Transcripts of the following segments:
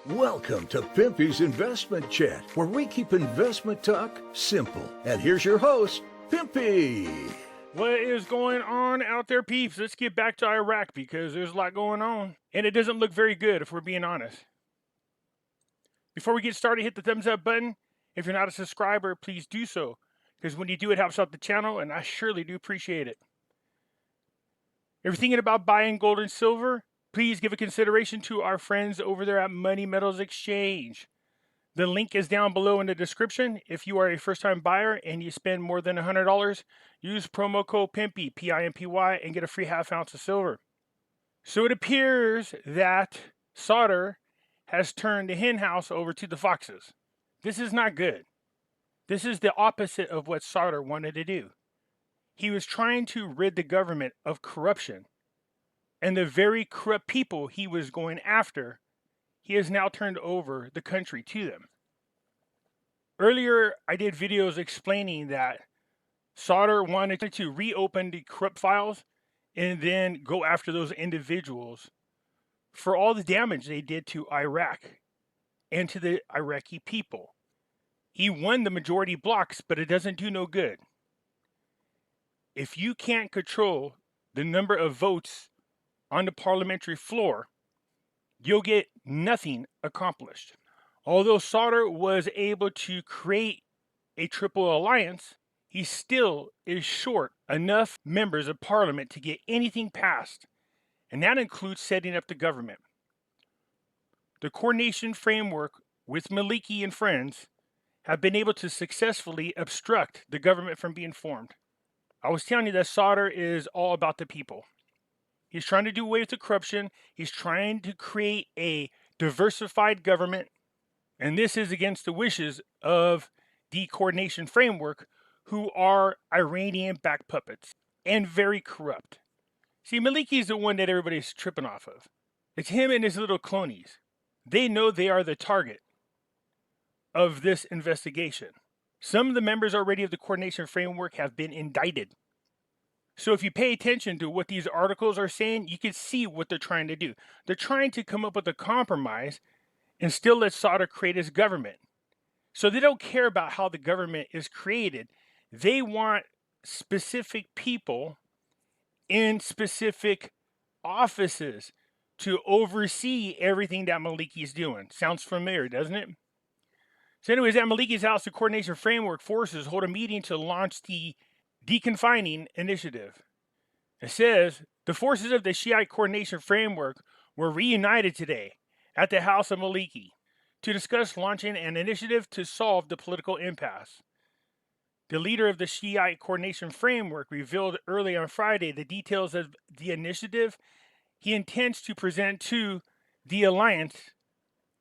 Welcome to Pimpy's Investment Chat, where we keep investment talk simple. And here's your host, Pimpy. What is going on out there, peeps? Let's get back to Iraq because there's a lot going on. And it doesn't look very good, if we're being honest. Before we get started, hit the thumbs up button. If you're not a subscriber, please do so. Because when you do, it helps out the channel, and I surely do appreciate it. If you're thinking about buying gold and silver, please give a consideration to our friends over there at Money Metals Exchange. The link is down below in the description. If you are a first-time buyer and you spend more than $100, use promo code Pimpy, P-I-M-P-Y, and get a free half ounce of silver. So it appears that solder has turned the hen house over to the foxes. This is not good. This is the opposite of what solder wanted to do. He was trying to rid the government of corruption. And the very corrupt people he was going after, he has now turned over the country to them. Earlier, I did videos explaining that solder wanted to reopen the corrupt files and then go after those individuals for all the damage they did to Iraq and to the Iraqi people. He won the majority blocks, but it doesn't do no good. If you can't control the number of votes on the parliamentary floor, you'll get nothing accomplished. Although Solder was able to create a triple alliance, he still is short enough members of parliament to get anything passed, and that includes setting up the government. The coordination framework with Maliki and friends have been able to successfully obstruct the government from being formed. I was telling you that Solder is all about the people. He's trying to do away with the corruption. He's trying to create a diversified government. And this is against the wishes of the coordination framework, who are Iranian-backed puppets and very corrupt. See, Maliki is the one that everybody's tripping off of. It's him and his little clonies. They know they are the target of this investigation. Some of the members already of the coordination framework have been indicted. So if you pay attention to what these articles are saying, you can see what they're trying to do. They're trying to come up with a compromise and still let Solder create his government. So they don't care about how the government is created. They want specific people in specific offices to oversee everything that Maliki is doing. Sounds familiar, doesn't it? So anyways, at Maliki's house, the coordination framework forces hold a meeting to launch the deconfining initiative. It says the forces of the Shiite coordination framework were reunited today at the house of Maliki to discuss launching an initiative to solve the political impasse. The leader of the Shiite coordination framework revealed early on Friday the details of the initiative he intends to present to the alliance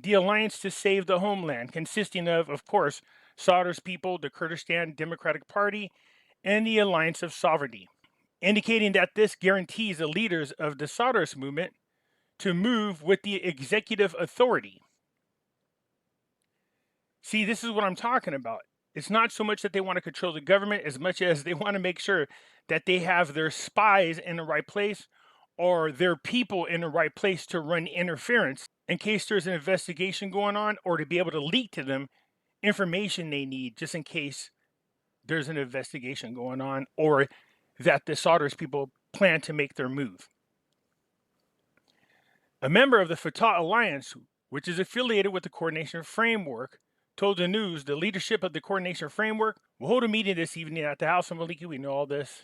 to save the homeland, consisting of course, Solder's people, the Kurdistan Democratic Party, and the Alliance of Sovereignty, indicating that this guarantees the leaders of the Solderist movement to move with the executive authority. See, this is what I'm talking about. It's not so much that they want to control the government as much as they want to make sure that they have their spies in the right place or their people in the right place to run interference in case there's an investigation going on, or to be able to leak to them information they need just in case there's an investigation going on, or that the Solderist people plan to make their move. A member of the Fatah Alliance, which is affiliated with the Coordination Framework, told the news the leadership of the Coordination Framework will hold a meeting this evening at the House of Maliki. We know all this.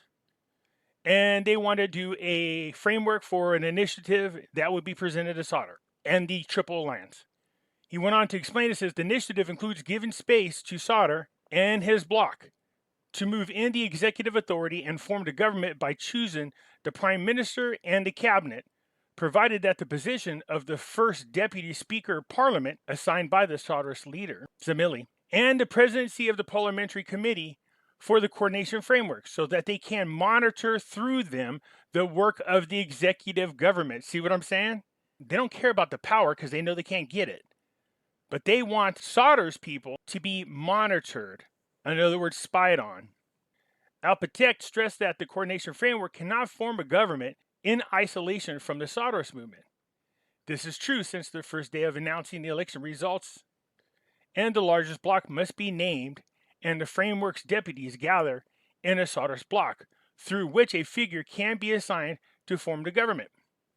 And they want to do a framework for an initiative that would be presented to Solder and the Triple Alliance. He went on to explain, it says, the initiative includes giving space to Solder and his bloc to move in the executive authority and form the government by choosing the prime minister and the cabinet, provided that the position of the first deputy speaker of parliament, assigned by the Solderist leader, Zamili, and the presidency of the parliamentary committee for the coordination framework, so that they can monitor through them the work of the executive government. See what I'm saying? They don't care about the power because they know they can't get it. But they want Solder's people to be monitored. In other words, spied on. Al-Patek stressed that the coordination framework cannot form a government in isolation from the Solderist movement. This is true since the first day of announcing the election results, and the largest bloc must be named, and the framework's deputies gather in a Sauter's bloc, through which a figure can be assigned to form the government.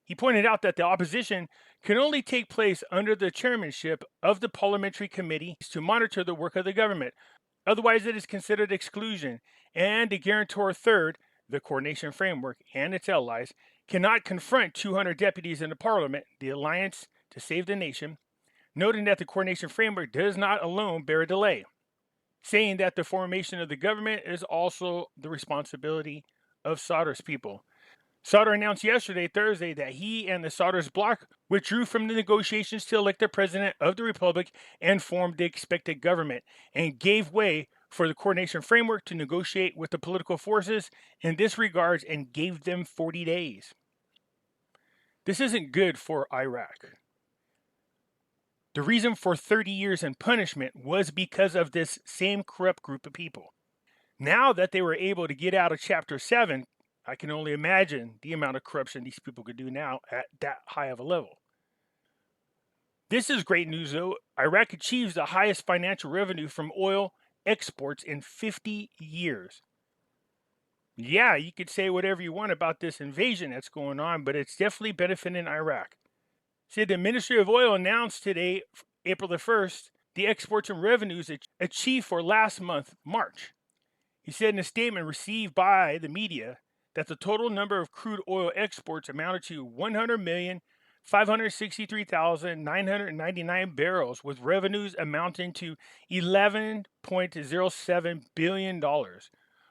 He pointed out that the opposition can only take place under the chairmanship of the parliamentary committee to monitor the work of the government. Otherwise, it is considered exclusion, and the guarantor third, the coordination framework, and its allies cannot confront 200 deputies in the parliament, the alliance to save the nation, noting that the coordination framework does not alone bear a delay, saying that the formation of the government is also the responsibility of Sauter's people. Sauter announced yesterday, Thursday, that he and the Sauter's bloc withdrew from the negotiations to elect the president of the republic and formed the expected government, and gave way for the coordination framework to negotiate with the political forces in this regard, and gave them 40 days. This isn't good for Iraq. The reason for 30 years in punishment was because of this same corrupt group of people. Now that they were able to get out of Chapter 7, I can only imagine the amount of corruption these people could do now at that high of a level. This is great news, though. Iraq achieves the highest financial revenue from oil exports in 50 years. Yeah, you could say whatever you want about this invasion that's going on, but it's definitely benefiting Iraq. See, the Ministry of Oil announced today, April the 1st, the exports and revenues achieved for last month, March. He said in a statement received by the media that the total number of crude oil exports amounted to 100,563,999 barrels, with revenues amounting to $11.07 billion,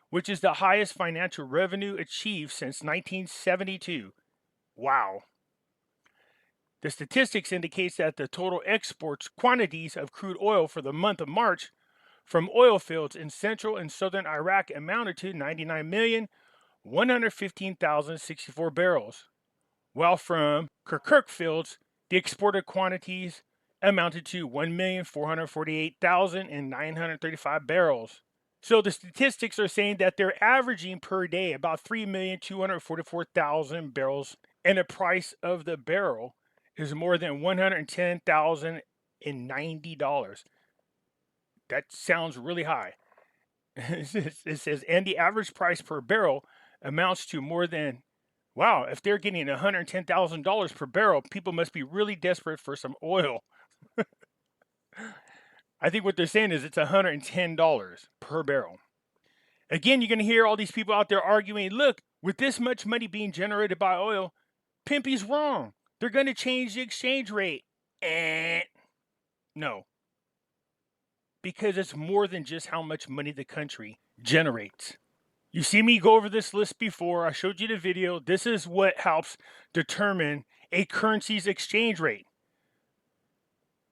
which is the highest financial revenue achieved since 1972. Wow. The statistics indicates that the total exports quantities of crude oil for the month of March from oil fields in central and southern Iraq amounted to 99,115,064 barrels, while from Kirkuk fields, the exported quantities amounted to 1,448,935 barrels. So the statistics are saying that they're averaging per day about 3,244,000 barrels, and the price of the barrel is more than $110,090. That sounds really high. It says, and the average price per barrel amounts to more than, wow, if they're getting $110,000 per barrel, people must be really desperate for some oil. I think what they're saying is it's $110 per barrel. Again, you're going to hear all these people out there arguing, look, with this much money being generated by oil, Pimpy's wrong. They're going to change the exchange rate. No. Because it's more than just how much money the country generates. You see me go over this list before. I showed you the video. This is what helps determine a currency's exchange rate.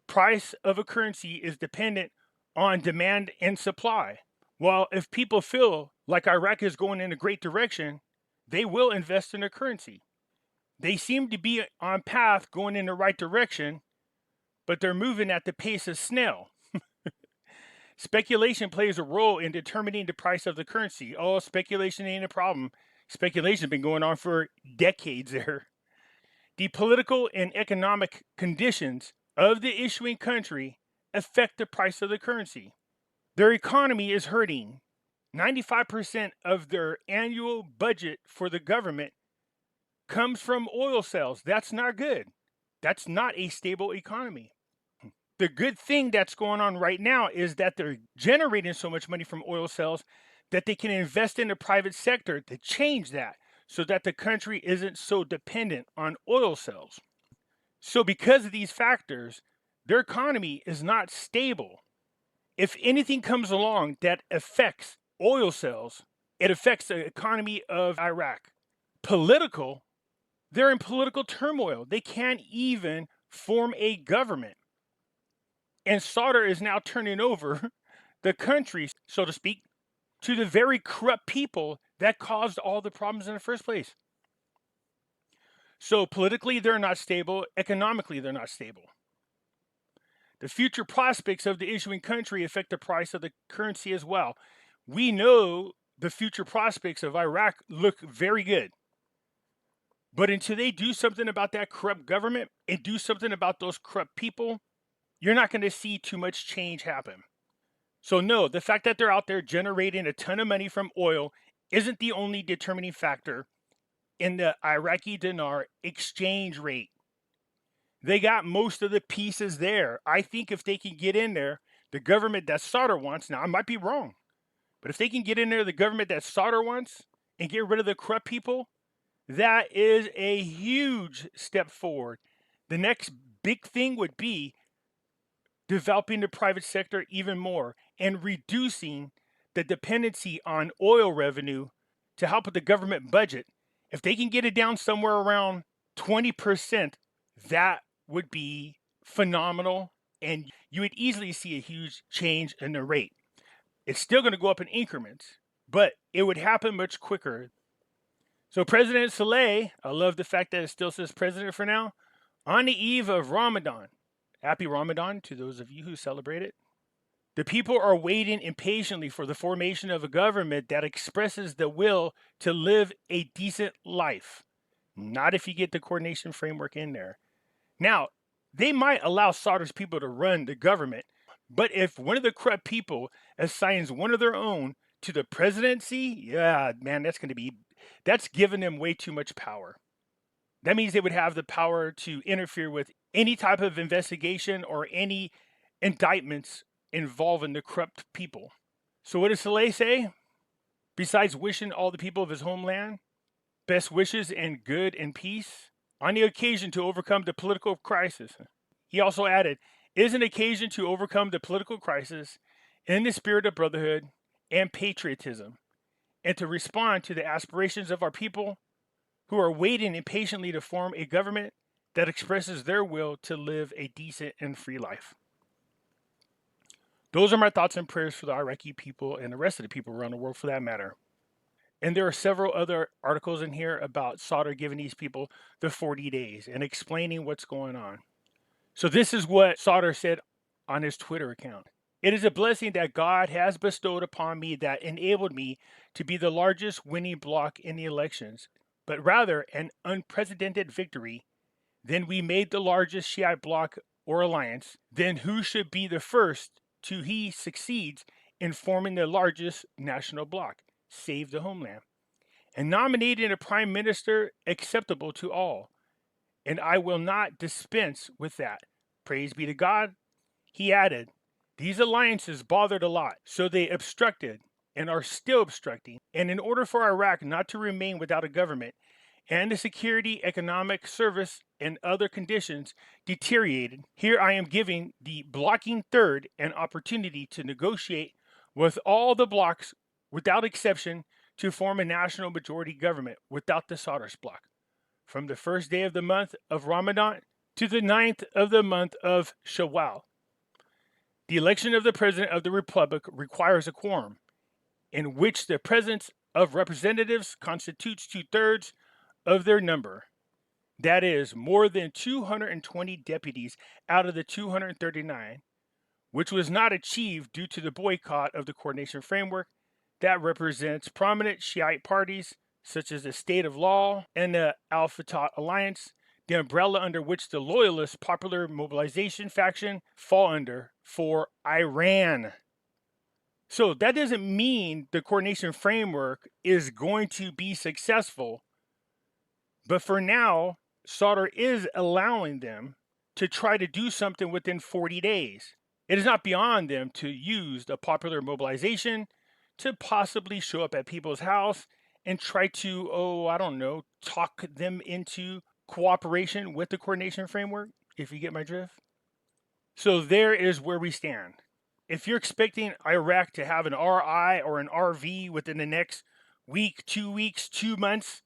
Price of a currency is dependent on demand and supply. Well, if people feel like Iraq is going in a great direction, they will invest in a currency. They seem to be on path going in the right direction, but they're moving at the pace of snail. Speculation plays a role in determining the price of the currency. Oh, speculation ain't a problem. Speculation's been going on for decades there. The political and economic conditions of the issuing country affect the price of the currency. Their economy is hurting. 95% of their annual budget for the government comes from oil sales. That's not good. That's not a stable economy. The good thing that's going on right now is that they're generating so much money from oil sales that they can invest in the private sector to change that so that the country isn't so dependent on oil sales. So because of these factors, their economy is not stable. If anything comes along that affects oil sales, it affects the economy of Iraq. Political, they're in political turmoil. They can't even form a government. And Sauter is now turning over the country, so to speak, to the very corrupt people that caused all the problems in the first place. So politically, they're not stable. Economically, they're not stable. The future prospects of the issuing country affect the price of the currency as well. We know the future prospects of Iraq look very good. But until they do something about that corrupt government and do something about those corrupt people, you're not going to see too much change happen. So no, the fact that they're out there generating a ton of money from oil isn't the only determining factor in the Iraqi dinar exchange rate. They got most of the pieces there. I think if they can get in there, the government that Sauder wants, now I might be wrong, but if they can get in there, the government that Sauder wants and get rid of the corrupt people, that is a huge step forward. The next big thing would be developing the private sector even more and reducing the dependency on oil revenue to help with the government budget. If they can get it down somewhere around 20%, that would be phenomenal. And you would easily see a huge change in the rate. It's still going to go up in increments, but it would happen much quicker. So President Saleh, I love the fact that it still says president for now, on the eve of Ramadan. Happy Ramadan to those of you who celebrate it. The people are waiting impatiently for the formation of a government that expresses the will to live a decent life. Not if you get the coordination framework in there. Now, they might allow Sauder's people to run the government, but if one of the corrupt people assigns one of their own to the presidency, yeah, man, that's giving them way too much power. That means they would have the power to interfere with any type of investigation or any indictments involving the corrupt people. So what does Saleh say? Besides wishing all the people of his homeland best wishes and good and peace on the occasion to overcome the political crisis. He also added, it is an occasion to overcome the political crisis in the spirit of brotherhood and patriotism, and to respond to the aspirations of our people who are waiting impatiently to form a government that expresses their will to live a decent and free life. Those are my thoughts and prayers for the Iraqi people and the rest of the people around the world for that matter. And there are several other articles in here about Sauder giving these people the 40 days and explaining what's going on. So this is what Sauder said on his Twitter account. It is a blessing that God has bestowed upon me that enabled me to be the largest winning bloc in the elections, but rather an unprecedented victory. Then we made the largest Shiite bloc or alliance. Then who should be the first to he succeeds in forming the largest national bloc? Save the homeland. And nominating a prime minister acceptable to all. And I will not dispense with that. Praise be to God. He added, these alliances bothered a lot, so they obstructed and are still obstructing. And in order for Iraq not to remain without a government, and the security, economic, service, and other conditions deteriorated, here I am giving the blocking third an opportunity to negotiate with all the blocs without exception to form a national majority government without the Sauder's bloc. From the first day of the month of Ramadan to the 9th of the month of Shawwal. The election of the President of the Republic requires a quorum, in which the presence of representatives constitutes 2/3 of their number. That is, more than 220 deputies out of the 239, which was not achieved due to the boycott of the coordination framework that represents prominent Shiite parties such as the State of Law and the Al-Fatah Alliance, the umbrella under which the loyalist Popular Mobilization faction fall under for Iran. So that doesn't mean the coordination framework is going to be successful. But for now, Sauder is allowing them to try to do something within 40 days. It is not beyond them to use the Popular Mobilization to possibly show up at people's house and try to, talk them into cooperation with the coordination framework, if you get my drift. So there is where we stand. If you're expecting Iraq to have an RI or an RV within the next week, 2 weeks, 2 months,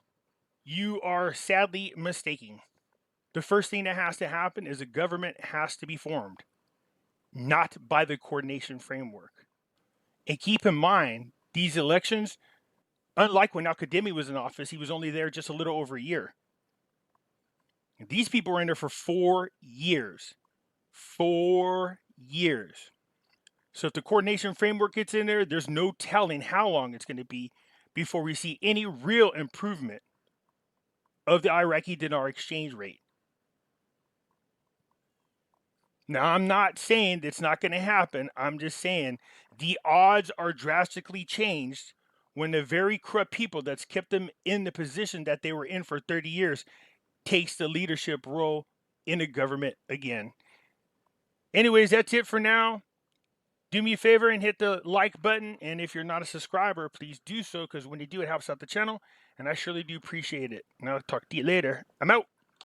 you are sadly mistaken. The first thing that has to happen is a government has to be formed, not by the coordination framework. And keep in mind, these elections, unlike when Al-Qademi was in office, he was only there just a little over a year. These people were in there for 4 years. 4 years. So if the coordination framework gets in there, there's no telling how long it's going to be before we see any real improvement. of the Iraqi dinar exchange rate. Now, I'm not saying it's not going to happen. I'm just saying the odds are drastically changed when the very corrupt people that's kept them in the position that they were in for 30 years takes the leadership role in the government again. Anyways, that's it for now. Do me a favor and hit the like button. And if you're not a subscriber, please do so, because when you do, it helps out the channel. And I surely do appreciate it. And I'll talk to you later. I'm out.